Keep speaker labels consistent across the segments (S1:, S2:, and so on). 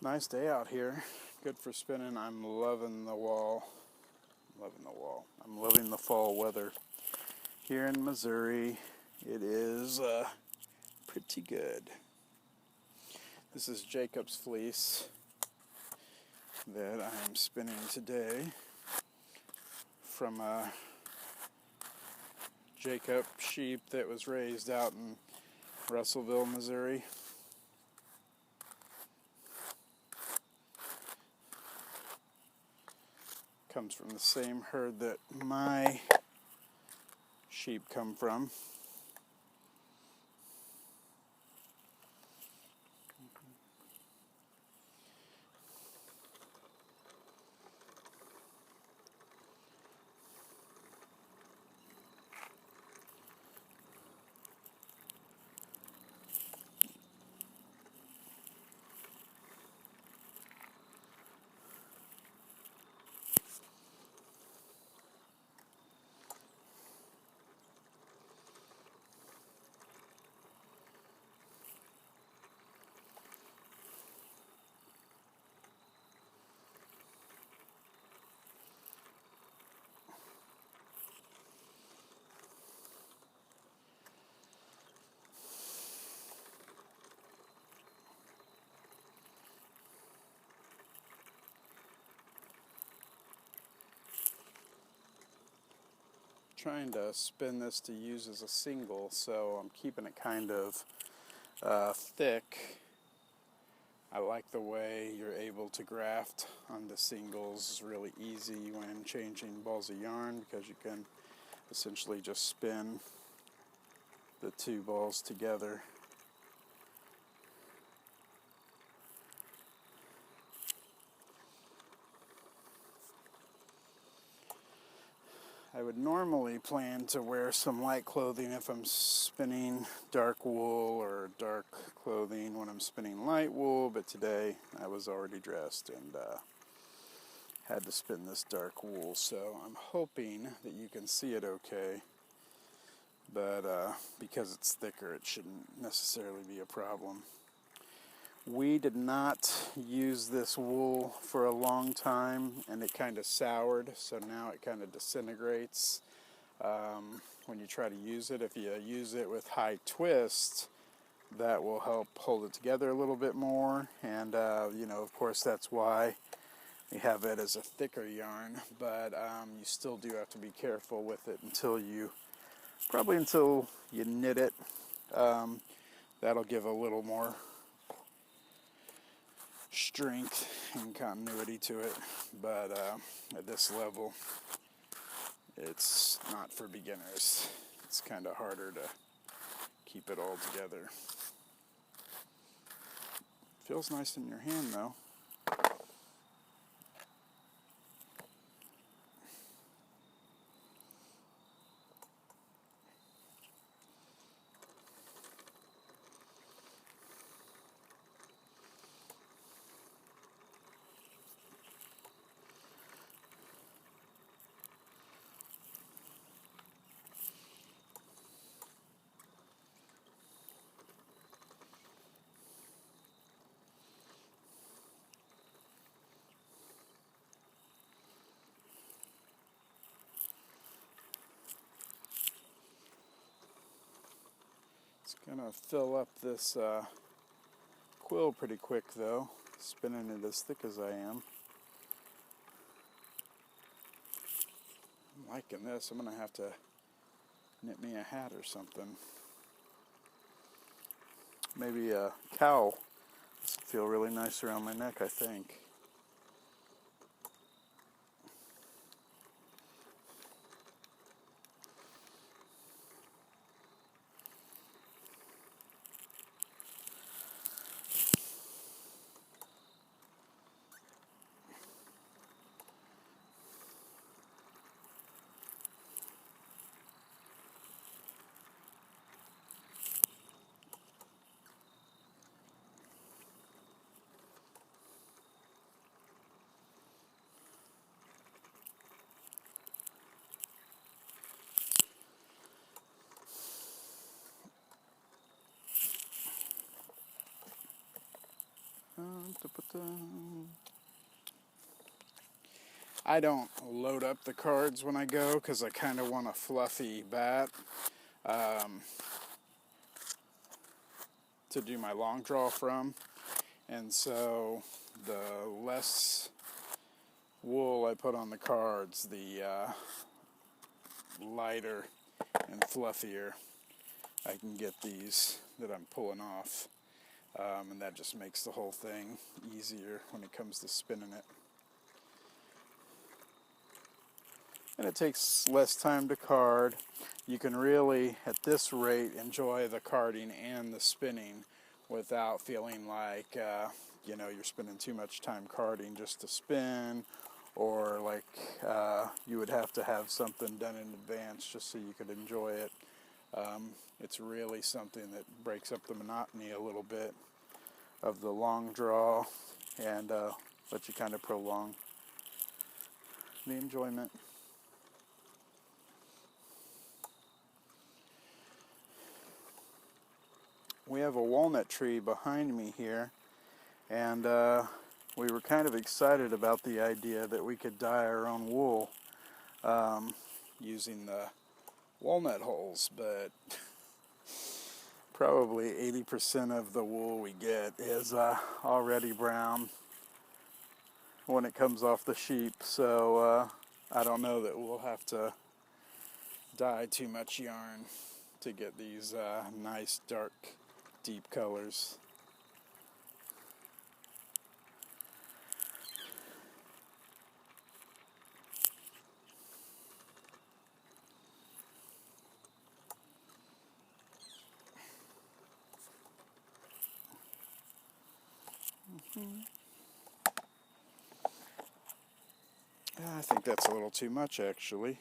S1: Nice day out here. Good for spinning. I'm loving the wall. I'm loving the fall weather. Here in Missouri, it is pretty good. This is Jacob's fleece that I'm spinning today from a Jacob sheep that was raised out in Russellville, Missouri. Comes from the same herd that my sheep come from. Trying to spin this to use as a single, so I'm keeping it kind of thick. I like the way you're able to graft onto singles. It's really easy when changing balls of yarn because you can essentially just spin the two balls together. I would normally plan to wear some light clothing if I'm spinning dark wool, or dark clothing when I'm spinning light wool, but today I was already dressed and had to spin this dark wool, so I'm hoping that you can see it okay, but because it's thicker it shouldn't necessarily be a problem. We did not use this wool for a long time, and it kind of soured, so now it kind of disintegrates when you try to use it. If you use it with high twist, that will help hold it together a little bit more, and of course that's why we have it as a thicker yarn, but you still do have to be careful with it until you knit it. That'll give a little more strength and continuity to it, but at this level it's not for beginners. It's kind of harder to keep it all together. Feels nice in your hand though. Gonna fill up this quill pretty quick though, spinning it as thick as I am. I'm liking this. I'm gonna have to knit me a hat or something. Maybe a cowl. This would feel really nice around my neck, I think. I don't load up the cards when I go because I kind of want a fluffy bat to do my long draw from. And so the less wool I put on the cards, the lighter and fluffier I can get these that I'm pulling off. And that just makes the whole thing easier when it comes to spinning it. And it takes less time to card. You can really, at this rate, enjoy the carding and the spinning without feeling like, you're spending too much time carding just to spin, or like you would have to have something done in advance just so you could enjoy it. It's really something that breaks up the monotony a little bit of the long draw and lets you kind of prolong the enjoyment. We have a walnut tree behind me here, and we were kind of excited about the idea that we could dye our own wool using the walnut holes, but probably 80% of the wool we get is already brown when it comes off the sheep, so I don't know that we'll have to dye too much yarn to get these nice dark deep colors. I think that's a little too much, actually.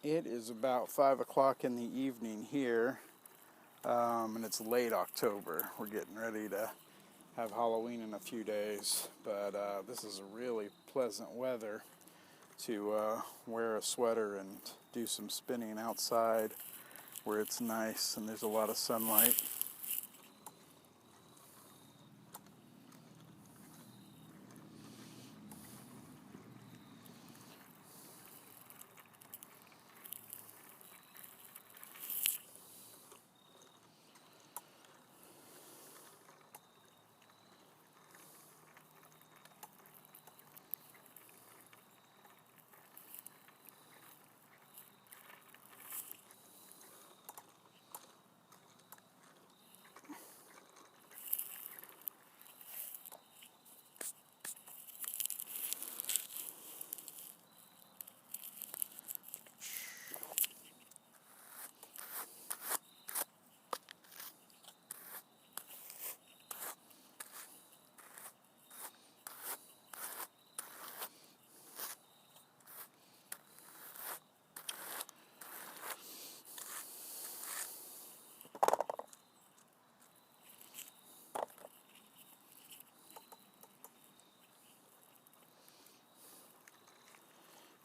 S1: It is about 5 o'clock in the evening here, and it's late October. We're getting ready to have Halloween in a few days, but this is a really pleasant weather to wear a sweater and do some spinning outside where it's nice and there's a lot of sunlight.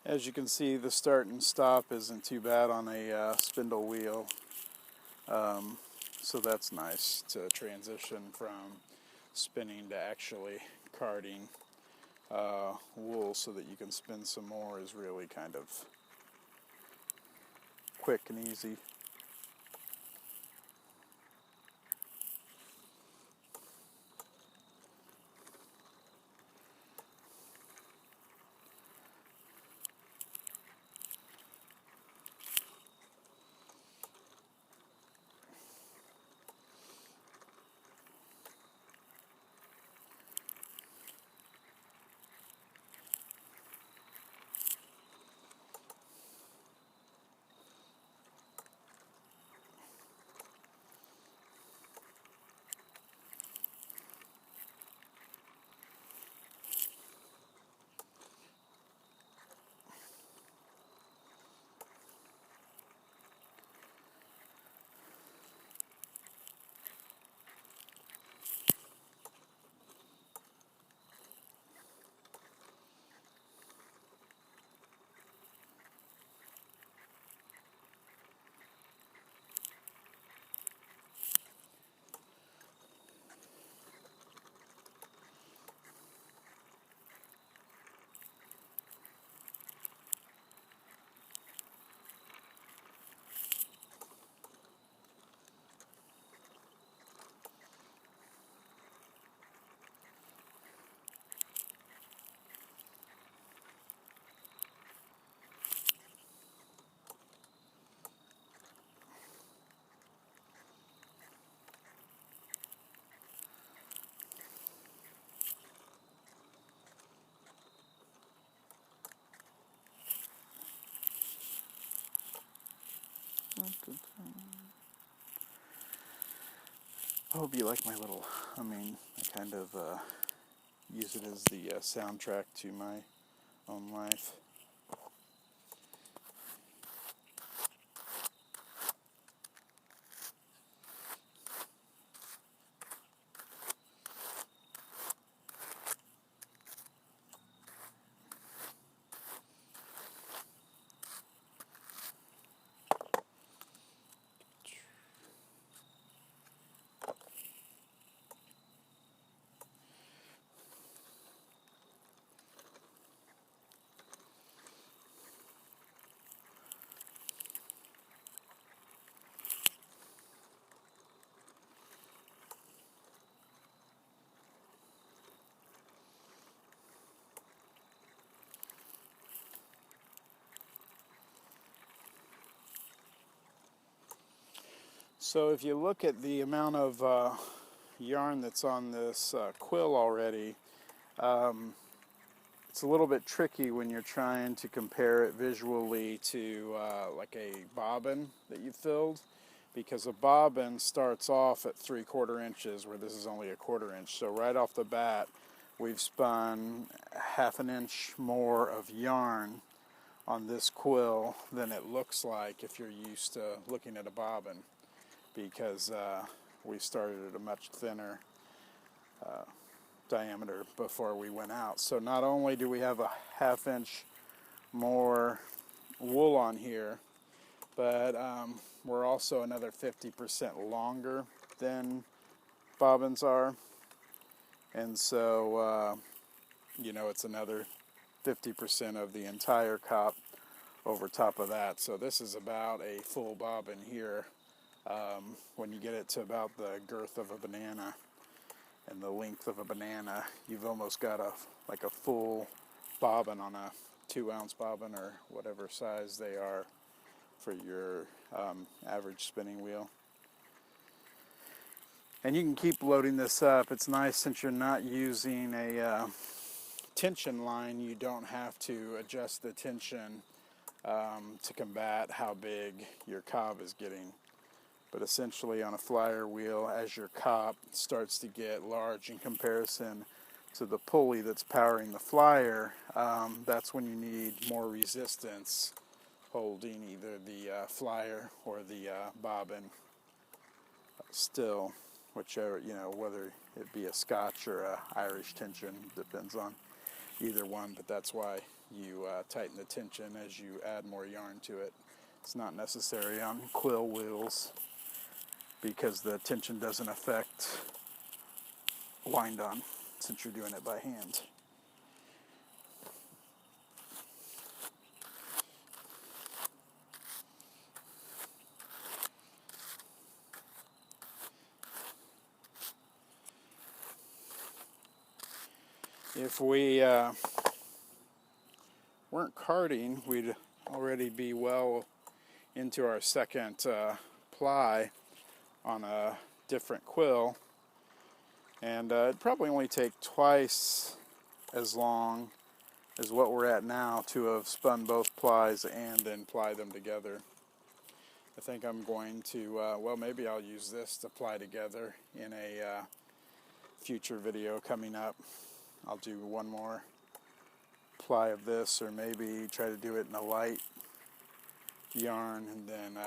S1: As you can see, the start and stop isn't too bad on a spindle wheel, so that's nice to transition from spinning to actually carding. Wool so that you can spin some more is really kind of quick and easy. I hope you like my little, I kind of use it as the soundtrack to my own life. So if you look at the amount of yarn that's on this quill already, it's a little bit tricky when you're trying to compare it visually to like a bobbin that you filled, because a bobbin starts off at 3/4 inches where this is only a 1/4 inch. So right off the bat we've spun 1/2 inch more of yarn on this quill than it looks like if you're used to looking at a bobbin, because we started at a much thinner diameter before we went out. So not only do we have a 1/2 inch more wool on here, but we're also another 50% longer than bobbins are, and so it's another 50% of the entire cop over top of that. So this is about a full bobbin here. When you get it to about the girth of a banana and the length of a banana, you've almost got a full bobbin on a 2-ounce bobbin or whatever size they are for your average spinning wheel. And you can keep loading this up. It's nice, since you're not using a tension line, you don't have to adjust the tension to combat how big your cob is getting. But essentially on a flyer wheel, as your cop starts to get large in comparison to the pulley that's powering the flyer, that's when you need more resistance holding either the flyer or the bobbin still, whichever, whether it be a Scotch or a Irish tension, depends on either one, but that's why you tighten the tension as you add more yarn to it. It's not necessary on quill wheels, because the tension doesn't affect wind on, since you're doing it by hand. If we weren't carding, we'd already be well into our second ply on a different quill, and it'd probably only take twice as long as what we're at now to have spun both plies and then ply them together. I think I'm going to, maybe I'll use this to ply together in a future video coming up. I'll do one more ply of this, or maybe try to do it in a light yarn, and then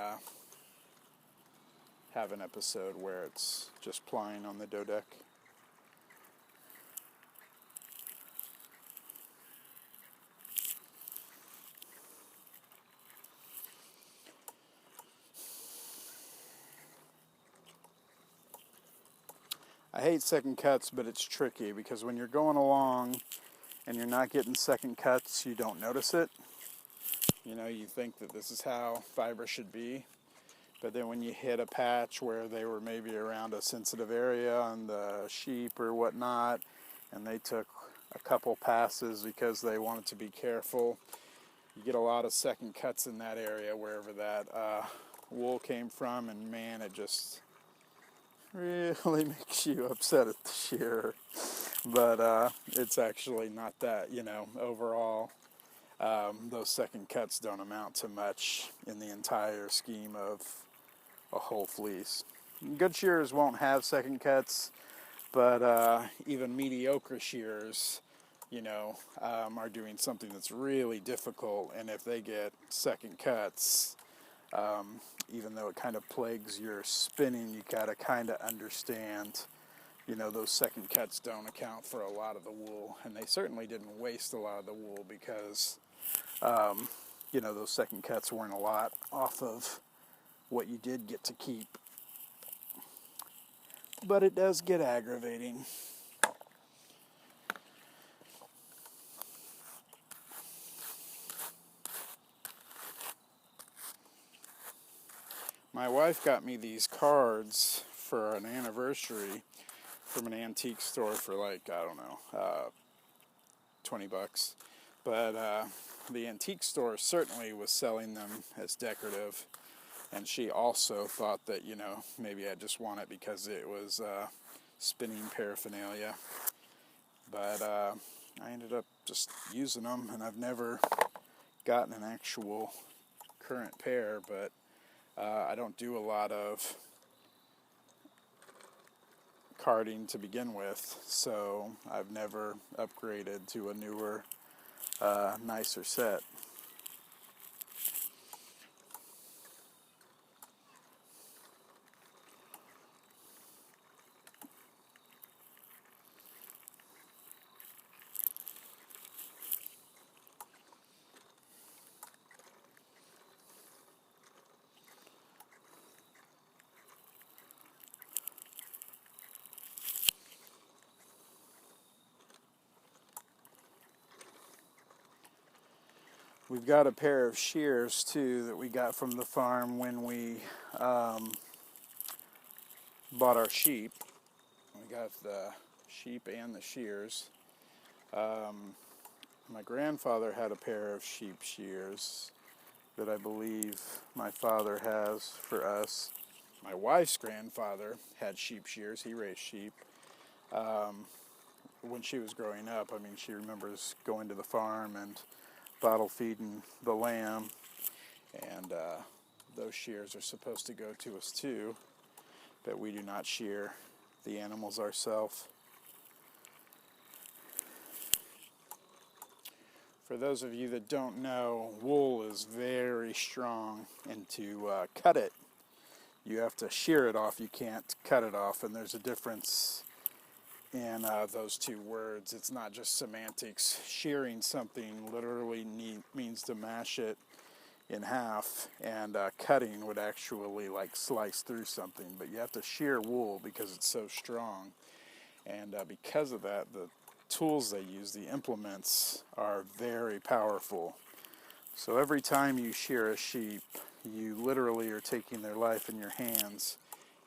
S1: have an episode where it's just plying on the dough deck. I hate second cuts, but it's tricky, because when you're going along and you're not getting second cuts, you don't notice it. You think that this is how fiber should be, but then when you hit a patch where they were maybe around a sensitive area on the sheep or whatnot, and they took a couple passes because they wanted to be careful, you get a lot of second cuts in that area wherever that wool came from, and man, it just really makes you upset at the shearer. But it's actually not that, overall those second cuts don't amount to much in the entire scheme of a whole fleece. good shearers won't have second cuts, but even mediocre shearers, are doing something that's really difficult, and if they get second cuts, even though it kind of plagues your spinning, you gotta kind of understand, those second cuts don't account for a lot of the wool, and they certainly didn't waste a lot of the wool because, those second cuts weren't a lot off of what you did get to keep. But it does get aggravating. My wife got me these cards for an anniversary from an antique store for like, I don't know, $20. But the antique store certainly was selling them as decorative. And she also thought that, maybe I just want it because it was spinning paraphernalia. But I ended up just using them, and I've never gotten an actual current pair, but I don't do a lot of carding to begin with, so I've never upgraded to a newer, nicer set. We've got a pair of shears too that we got from the farm when we bought our sheep. We got the sheep and the shears. My grandfather had a pair of sheep shears that I believe my father has for us. My wife's grandfather had sheep shears. He raised sheep. When she was growing up, she remembers going to the farm and bottle feeding the lamb, and those shears are supposed to go to us too, but we do not shear the animals ourselves. For those of you that don't know, wool is very strong, and to cut it, you have to shear it off. You can't cut it off, and there's a difference in those two words. It's not just semantics. Shearing something literally means to mash it in half, and cutting would actually slice through something, but you have to shear wool because it's so strong, and because of that, the tools they use, the implements, are very powerful. So every time you shear a sheep, you literally are taking their life in your hands,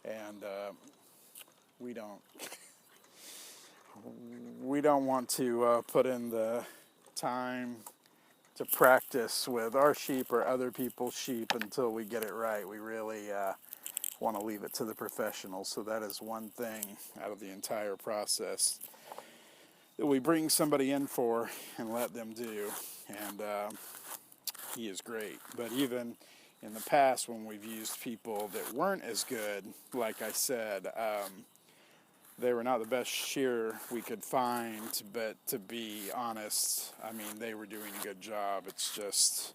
S1: and we don't want to put in the time to practice with our sheep or other people's sheep until we get it right. We really want to leave it to the professionals. So that is one thing out of the entire process that we bring somebody in for and let them do. And he is great. But even in the past, when we've used people that weren't as good, like I said, they were not the best shearer we could find, but to be honest, they were doing a good job. It's just,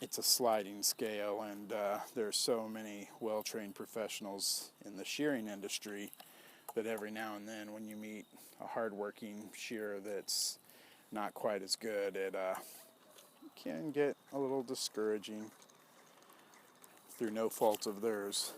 S1: it's a sliding scale, and there are so many well-trained professionals in the shearing industry that every now and then when you meet a hard-working shearer that's not quite as good, it can get a little discouraging through no fault of theirs.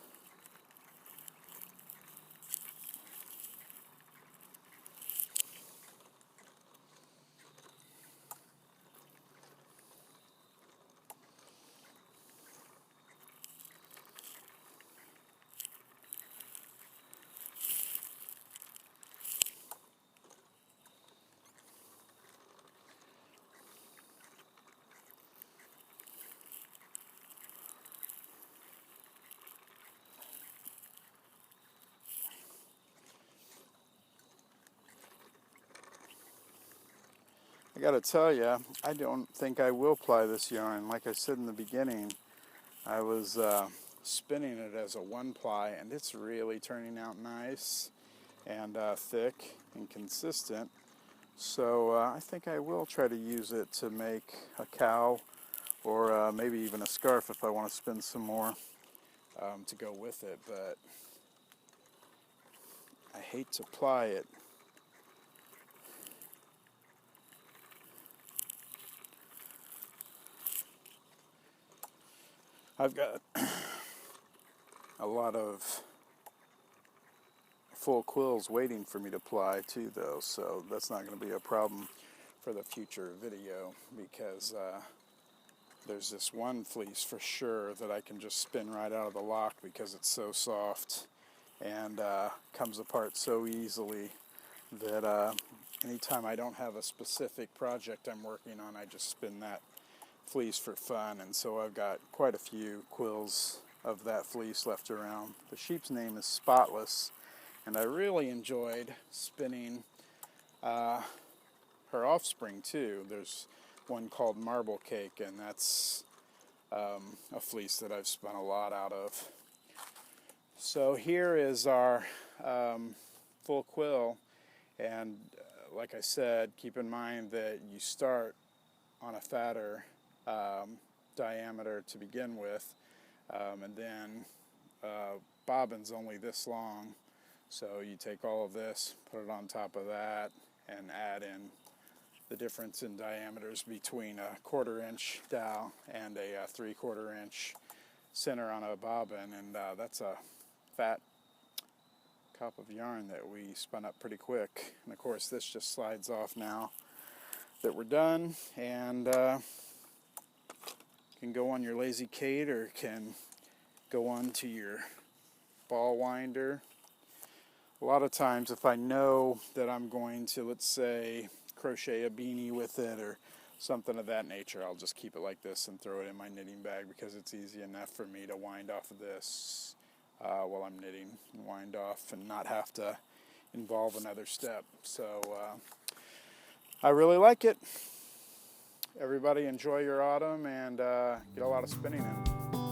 S1: I gotta tell you, I don't think I will ply this yarn. Like I said in the beginning, I was spinning it as a 1-ply, and it's really turning out nice and thick and consistent. So I think I will try to use it to make a cowl, or maybe even a scarf if I want to spin some more to go with it, but I hate to ply it. I've got a lot of full quills waiting for me to ply too, though, so that's not going to be a problem for the future video, because there's this one fleece for sure that I can just spin right out of the lock because it's so soft and comes apart so easily that anytime I don't have a specific project I'm working on, I just spin that fleece for fun. And so I've got quite a few quills of that fleece left around. The sheep's name is Spotless, and I really enjoyed spinning her offspring too. There's one called Marble Cake, and that's a fleece that I've spun a lot out of. So here is our full quill, and like I said, keep in mind that you start on a fatter diameter to begin with, and then bobbin's only this long, so you take all of this, put it on top of that, and add in the difference in diameters between a 1/4 inch dowel and a 3/4 inch center on a bobbin, and that's a fat cup of yarn that we spun up pretty quick. And of course this just slides off now that we're done, and can go on your lazy Kate, or can go on to your ball winder. A lot of times if I know that I'm going to, let's say, crochet a beanie with it or something of that nature, I'll just keep it like this and throw it in my knitting bag, because it's easy enough for me to wind off of this while I'm knitting, and wind off and not have to involve another step. So I really like it. Everybody enjoy your autumn and get a lot of spinning in.